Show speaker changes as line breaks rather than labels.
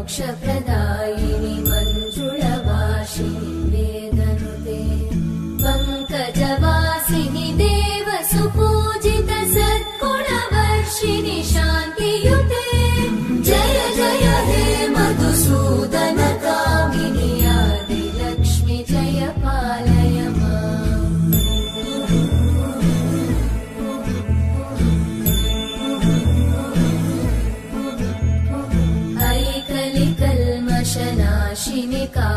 मोक्षप्रदायिनि मञ्जुळवासिनि वेदनुते पङ्कजवासिनि देवसुपूजित सद्गुणवर्षिणि शान्तियुते जय जय हे मधुसूदन कामिनि आदिलक्ष्मि जय पालय माम्। ऐकलिकल्मषनाशिनि का